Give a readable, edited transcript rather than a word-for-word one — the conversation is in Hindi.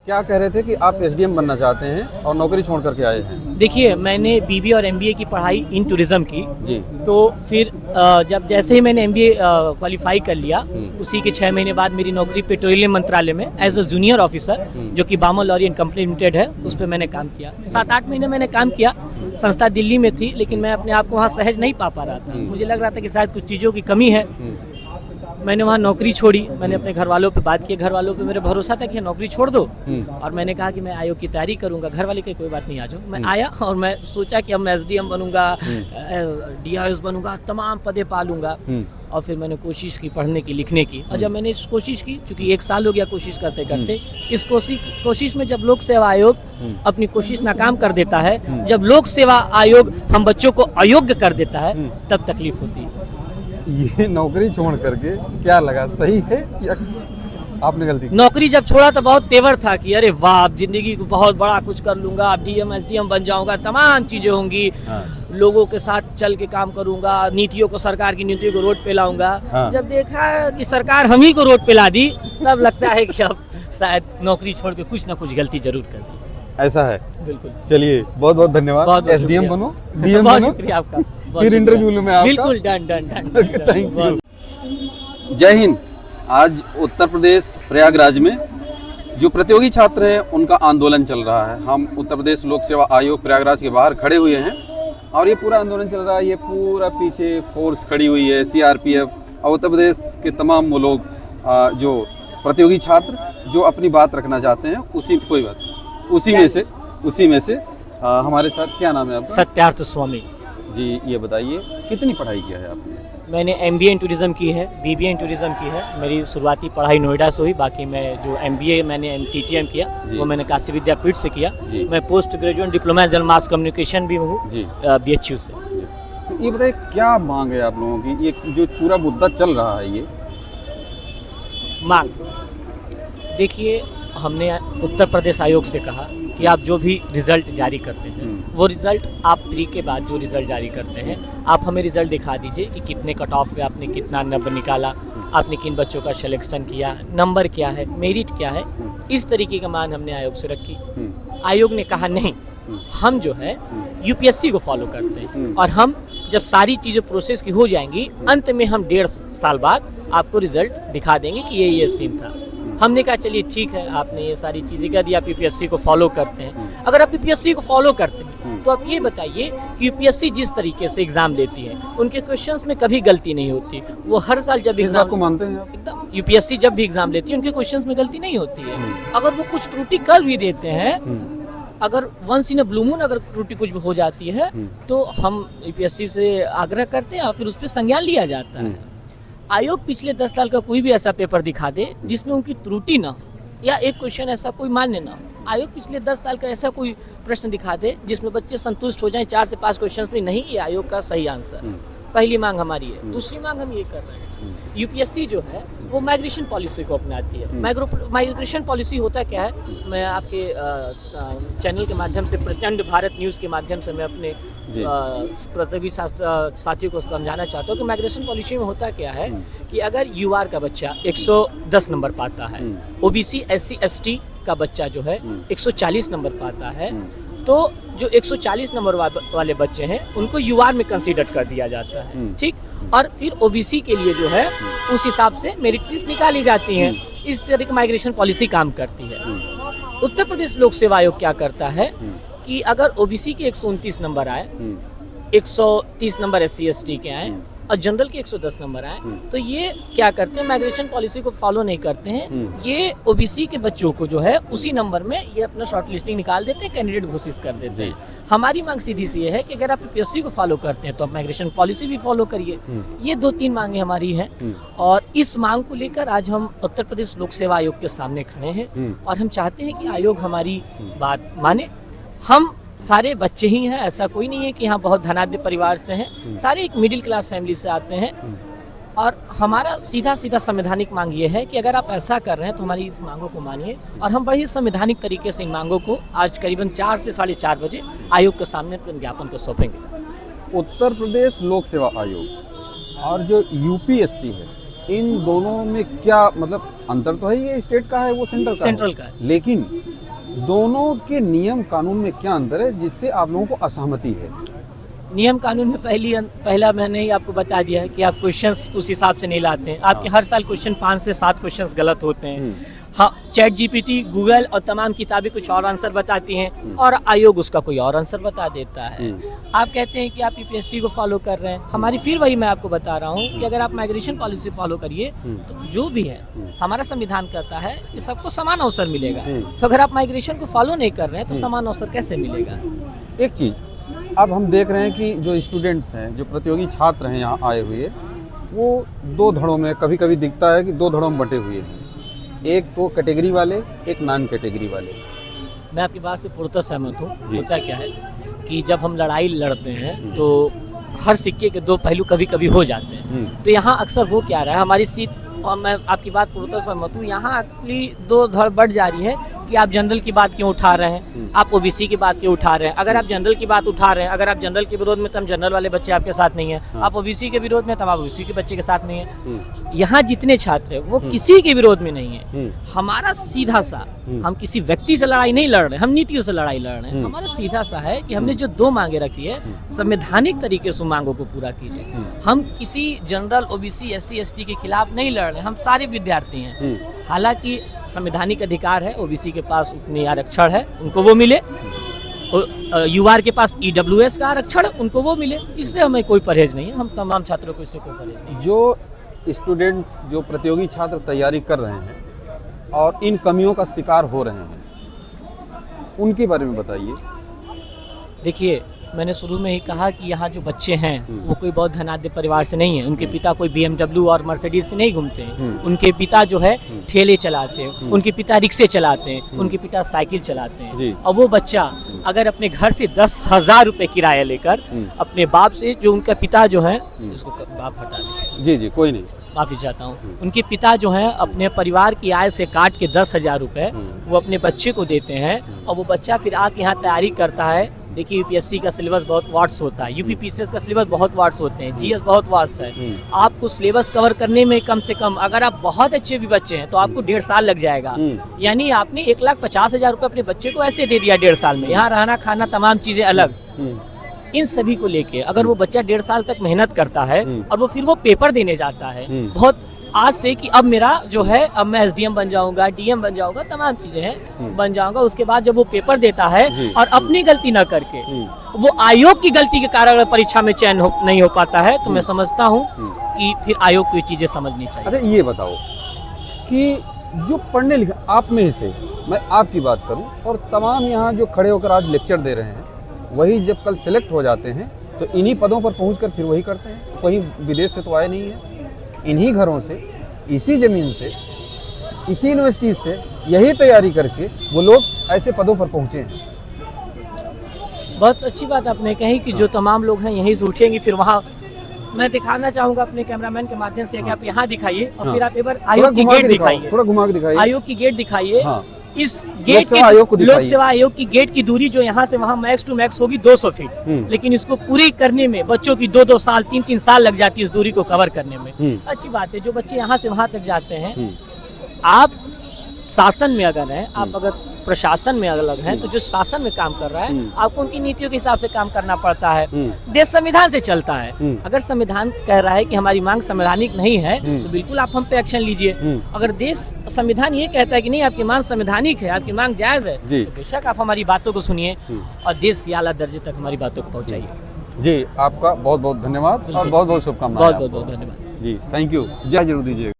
क्या कह रहे थे कि आप एसडीएम बनना चाहते हैं और नौकरी छोड़ करके आए हैं? देखिए, मैंने बीबीए और एमबीए की पढ़ाई इन टूरिज्म की। जी। तो फिर जब जैसे ही मैंने एमबीए क्वालिफाई कर लिया, उसी के 6 महीने बाद मेरी नौकरी पेट्रोलियम मंत्रालय में एज अ जूनियर ऑफिसर, जो कि बामो लॉरी एंड कंपनी लिमिटेड है, उस पर मैंने काम किया। 7-8 महीने मैंने काम किया। संस्था दिल्ली में थी, लेकिन मैं अपने आप को वहाँ सहज नहीं पा रहा था। मुझे लग रहा था कि शायद कुछ चीज़ों की कमी है। मैंने वहाँ नौकरी छोड़ी। मैंने अपने घर वालों पे बात की। घर वालों पे मेरे भरोसा था कि नौकरी छोड़ दो, और मैंने कहा कि मैं आयोग की तैयारी करूंगा। घर वाले के कोई बात नहीं, आ जाओ। मैं आया और मैं सोचा कि अब मैं एसडीएम बनूंगा, डीआईएस बनूंगा, तमाम पदे पालूंगा। और फिर मैंने कोशिश की पढ़ने की, लिखने की। और जब मैंने कोशिश की, चूंकि 1 साल हो गया कोशिश करते करते, इस कोशिश में जब लोक सेवा आयोग अपनी कोशिश नाकाम कर देता है, जब लोक सेवा आयोग हम बच्चों को अयोग्य कर देता है, तब तकलीफ होती है। ये नौकरी छोड़ करके क्या लगा, सही है या आपने गलती की? नौकरी जब छोड़ा तो बहुत तेवर था कि अरे वाह, अब जिंदगी को बहुत बड़ा कुछ कर लूंगा, अब डीएम एसडीएम बन जाऊंगा, तमाम चीजें होंगी। लोगों के साथ चल के काम करूंगा, नीतियों को, सरकार की नीतियों को रोड पे लाऊंगा। जब देखा कि सरकार हम ही को रोड पे ला दी, तब लगता है कि अब शायद नौकरी छोड़ के कुछ ना कुछ गलती जरूर कर दी। ऐसा है? बिल्कुल। चलिए, बहुत बहुत धन्यवाद। एसडीएम बनो, डीएम बहुत बनो। शुक्रिया आपका। फिर इंटरव्यू में आपका। बिल्कुल, डन। Thank you. जय हिंद। आज उत्तर प्रदेश प्रयागराज में जो प्रतियोगी छात्र हैं उनका आंदोलन चल रहा है। हम उत्तर प्रदेश लोक सेवा आयोग प्रयागराज के बाहर खड़े हुए हैं और ये पूरा आंदोलन चल रहा है। ये पूरा पीछे फोर्स खड़ी हुई है, सीआरपीएफ और उत्तर प्रदेश के तमाम वो लोग जो प्रतियोगी छात्र जो अपनी बात रखना चाहते हैं। उसी में से हमारे साथ, क्या नाम है आपका? सत्यार्थ स्वामी जी। ये बताइए, कितनी पढ़ाई किया है आपने? मैंने एमबीए इन टूरिज्म की है, बीबीए इन टूरिज्म की है। मेरी शुरुआती पढ़ाई नोएडा से हुई। बाकी मैं जो एमबीए मैंने टीटीएम किया, वो मैंने काशी विद्यापीठ से किया। मैं post graduate diploma in general mass communication भी हूँ बीएचयू से। तो ये बताइए, क्या मांग है आप लोगों की? ये जो पूरा मुद्दा चल रहा है, ये मांग, देखिए, हमने उत्तर प्रदेश आयोग से कहा कि आप जो भी रिजल्ट जारी करते हैं, वो रिजल्ट आप प्री के बाद जो रिजल्ट जारी करते हैं, आप हमें रिजल्ट दिखा दीजिए कि कितने कट ऑफ पे आपने कितना नंबर निकाला, आपने किन बच्चों का सिलेक्शन किया, नंबर क्या है, मेरिट क्या है। इस तरीके का मांग हमने आयोग से रखी। आयोग ने कहा नहीं, हम जो है यूपीएससी को फॉलो करते हैं, और हम जब सारी चीज़ें प्रोसेस की हो जाएंगी, अंत में हम 1.5 साल बाद आपको रिजल्ट दिखा देंगे कि ये सीन था। हमने कहा चलिए ठीक है, आपने ये सारी चीज़ें कह दी, आप यूपीएससी को फॉलो करते हैं। अगर आप यूपीएससी को फॉलो करते हैं तो आप ये बताइए कि यूपीएससी जिस तरीके से एग्जाम लेती है, उनके क्वेश्चंस में कभी गलती नहीं होती। वो हर साल जब एग्जाम को मानते हैं आप? एकदम, यूपीएससी जब भी एग्जाम लेती है, उनके क्वेश्चंस में गलती नहीं होती है। अगर वो कुछ त्रुटि कर भी देते हैं, अगर once in a blue moon अगर त्रुटि कुछ हो जाती है, तो हम यूपीएससी से आग्रह करते हैं और फिर उस पर संज्ञान लिया जाता है। आयोग पिछले 10 साल का कोई भी ऐसा पेपर दिखा दे जिसमें उनकी त्रुटि ना हो, या एक क्वेश्चन ऐसा कोई मान्य ना हो। आयोग पिछले 10 साल का ऐसा कोई प्रश्न दिखा दे जिसमें बच्चे संतुष्ट हो जाएं 4 से 5 क्वेश्चन में, नहीं, ये आयोग का सही आंसर है। पहली मांग हमारी है। दूसरी मांग हम ये कर रहे हैं, यूपीएससी जो है वो माइग्रेशन पॉलिसी को अपनाती है। माइग्रेशन पॉलिसी होता क्या है, मैं आपके चैनल के माध्यम से, प्रचंड भारत न्यूज़ के माध्यम से मैं अपने प्रतियोगी साथियों को समझाना चाहता हूँ कि माइग्रेशन पॉलिसी में होता क्या है कि अगर यूआर का बच्चा 110 नंबर पाता है, ओबीसी एससी एसटी का बच्चा जो है 140 नंबर पाता है, तो जो 140 नंबर वाले बच्चे हैं उनको यूआर में कंसीडर कर दिया जाता है, ठीक। और फिर ओबीसी के लिए जो है उस हिसाब से मेरिट लिस्ट निकाली जाती है। इस तरह की माइग्रेशन पॉलिसी काम करती है। उत्तर प्रदेश लोक सेवा आयोग क्या करता है कि अगर ओबीसी के 129 नंबर आए, 130 नंबर एससी एसटी के आए और जनरल के 110 नंबर आए, तो ये क्या करते हैं, माइग्रेशन पॉलिसी को फॉलो नहीं करते हैं। ये ओबीसी के बच्चों को जो है उसी नंबर में ये अपना शॉर्ट लिस्टिंग निकाल देते हैं, कैंडिडेट घोषित कर देते हैं। हमारी मांग सीधी सी है कि अगर आप यूपीएससी को फॉलो करते हैं तो आप माइग्रेशन पॉलिसी भी फॉलो करिए। ये 2-3 मांगे हमारी हैं, और इस मांग को लेकर आज हम उत्तर प्रदेश लोक सेवा आयोग के सामने खड़े हैं, और हम चाहते हैं कि आयोग हमारी बात माने। हम सारे बच्चे ही हैं, ऐसा कोई नहीं है कि यहाँ बहुत धनाढ्य परिवार से हैं, सारे एक मिडिल क्लास फैमिली से आते हैं। और हमारा सीधा संवैधानिक मांग ये है कि अगर आप ऐसा कर रहे हैं तो हमारी इस मांगों को मानिए, और हम बड़ी संवैधानिक तरीके से इन मांगों को आज करीबन 4 से 4:30 बजे आयोग के सामने ज्ञापन को सौंपेंगे। उत्तर प्रदेश लोक सेवा आयोग और जो यूपीएससी है, इन दोनों में क्या मतलब अंतर तो है? ये स्टेट का है, वो सेंट्रल का है। है, लेकिन दोनों के नियम कानून में क्या अंतर है जिससे आप लोगों को असहमति है? नियम कानून में पहला मैंने ही आपको बता दिया है कि आप क्वेश्चंस उस हिसाब से नहीं लाते हैं। आपके हर साल क्वेश्चन 5 से 7 क्वेश्चंस गलत होते हैं। हाँ, चैट जीपीटी, गूगल और तमाम किताबें कुछ और आंसर बताती हैं और आयोग उसका कोई और आंसर बता देता है। आप कहते हैं कि आप यूपीएससी को फॉलो कर रहे हैं, हमारी फिर वही मैं आपको बता रहा हूँ कि अगर आप माइग्रेशन पॉलिसी फॉलो करिए तो जो भी है हमारा संविधान कहता है कि सबको समान अवसर मिलेगा। तो अगर आप माइग्रेशन को फॉलो नहीं कर रहे हैं तो समान अवसर कैसे मिलेगा? एक चीज़ अब हम देख रहे हैं कि जो स्टूडेंट्स हैं, जो प्रतियोगी छात्र हैं यहाँ आए हुए, वो 2 धड़ों में, कभी कभी दिखता है कि 2 धड़ों में बटे हुए हैं। एक तो कैटेगरी वाले, एक नॉन कैटेगरी वाले। मैं आपकी बात से पूर्णतः सहमत हूँ। होता क्या है कि जब हम लड़ाई लड़ते हैं तो हर सिक्के के 2 पहलू कभी कभी हो जाते हैं। तो यहाँ अक्सर हो क्या रहा है, हमारी सीट, और मैं आपकी बात पूर्णतः सहमत हूँ, यहाँ एक्चुअली 2 धड़ बढ़ जा रही है कि आप जनरल की बात क्यों उठा रहे हैं, आप ओबीसी की बात क्यों उठा रहे हैं। अगर आप जनरल की बात उठा रहे हैं, अगर आप जनरल के विरोध में, तो हम जनरल वाले बच्चे आपके साथ नहीं है। आप ओबीसी के विरोध में, तो आप ओबीसी के बच्चे के साथ नहीं है। यहाँ जितने छात्र हैं वो किसी के विरोध में नहीं है। हमारा सीधा सा, हम किसी व्यक्ति से लड़ाई नहीं लड़ रहे, हम नीतियों से लड़ाई लड़ रहे हैं। हमारा सीधा सा है कि हमने जो 2 मांगे रखी है, संवैधानिक तरीके से मांगों को पूरा कीजिए। हम किसी जनरल, ओबीसी, एससी, एसटी के खिलाफ नहीं लड़ रहे, हम सारे विद्यार्थी हैं। हालांकि संवैधानिक अधिकार है, ओबीसी के पास उतनी आरक्षण है, उनको वो मिले, यूआर के पास ईडब्ल्यूएस का आरक्षण, उनको वो मिले। इससे हमें कोई परहेज नहीं है, हम तमाम छात्रों को इससे कोई परहेज नहीं है। जो स्टूडेंट्स, जो प्रतियोगी छात्र तैयारी कर रहे हैं और इन कमियों का शिकार हो रहे हैं, उनके बारे में बताइए। देखिए, मैंने शुरू में ही कहा कि यहाँ जो बच्चे हैं वो कोई बहुत धनाढ्य परिवार से नहीं है। उनके पिता कोई BMW और मर्सिडीज से नहीं घूमते हैं। उनके पिता जो है ठेले चलाते हैं, उनके पिता रिक्शे चलाते हैं, उनके पिता साइकिल चलाते हैं। और वो बच्चा अगर अपने घर से 10,000 रुपए किराया लेकर अपने बाप से, जो उनका पिता जो है, उसको बाप हटा दीजिए, जी कोई नहीं, माफी चाहता हूँ, उनके पिता जो हैं अपने परिवार की आय से काट के 10,000 रुपए वो अपने बच्चे को देते हैं और वो बच्चा फिर आके यहाँ तैयारी करता है। देखिए, यूपीएससी का सिलेबस बहुत वास्ट होता है, यूपीपीसीएस का सिलेबस बहुत वास्ट होते हैं, जीएस बहुत वास्ट है। आपको सिलेबस कवर करने में कम से कम, अगर आप बहुत अच्छे भी बच्चे हैं तो आपको 1.5 साल लग जाएगा। यानी आपने 1,50,000 रुपए अपने बच्चे को ऐसे दे दिया 1.5 साल में। यहाँ रहना, खाना, तमाम चीजें अलग। इन सभी को लेके अगर वो बच्चा 1.5 साल तक मेहनत करता है और वो फिर वो पेपर देने जाता है, बहुत आज से कि अब मेरा जो है, अब मैं एसडीएम बन जाऊंगा, डीएम बन जाऊंगा, तमाम चीजें हैं बन जाऊंगा। उसके बाद जब वो पेपर देता है और अपनी गलती ना करके वो आयोग की गलती के कारण परीक्षा में चयन नहीं हो पाता है, तो मैं समझता हूँ कि फिर आयोग को ये चीजें समझनी चाहिए। अच्छा, ये बताओ कि जो पढ़ने लिखे, आप में से मैं आपकी बात करूं और तमाम यहाँ जो खड़े होकर आज लेक्चर दे रहे हैं, वही जब कल सिलेक्ट हो जाते हैं तो इन्हीं पदों पर पहुंचकर फिर वही करते हैं। कहीं विदेश से तो आए नहीं है, इन्हीं घरों से, इसी ज़मीन से, इसी यूनिवर्सिटी से यही तैयारी करके वो लोग ऐसे पदों पर पहुंचे हैं। बहुत अच्छी बात आपने कही कि जो तमाम लोग हैं यहीं से उठेंगे, फिर वहाँ मैं दिखाना चाहूंगा अपने कैमरामैन के माध्यम से कि आप यहाँ दिखाइए और फिर आप एक बार आयोग की गेट दिखाइए, थोड़ा घुमा के दिखाइए, आयोग की गेट दिखाइए। इस गेट लोक सेवा आयोग की गेट की दूरी जो यहाँ से वहाँ मैक्स टू मैक्स होगी 200 फीट, लेकिन इसको पूरी करने में बच्चों की 2-2 साल, 3-3 साल लग जाती है इस दूरी को कवर करने में। अच्छी बात है, जो बच्चे यहाँ से वहाँ तक जाते हैं, आप शासन में अगर हैं, आप अगर प्रशासन में अलग हैं, तो जो शासन में काम कर रहा है आपको उनकी नीतियों के हिसाब से काम करना पड़ता है। देश संविधान से चलता है। अगर संविधान कह रहा है कि हमारी मांग संवैधानिक नहीं है तो बिल्कुल आप हम पे एक्शन लीजिए। अगर देश संविधान ये कहता है कि नहीं, आपकी मांग संवैधानिक है, आपकी मांग जायज है, तो बेशक आप हमारी बातों को सुनिए और देश की आला दर्जे तक हमारी बातों को पहुँचाइए। जी, आपका बहुत बहुत धन्यवाद और बहुत बहुत शुभकामनाएं। बहुत बहुत धन्यवाद जी, थैंक यू। जय जरूर दीजिए।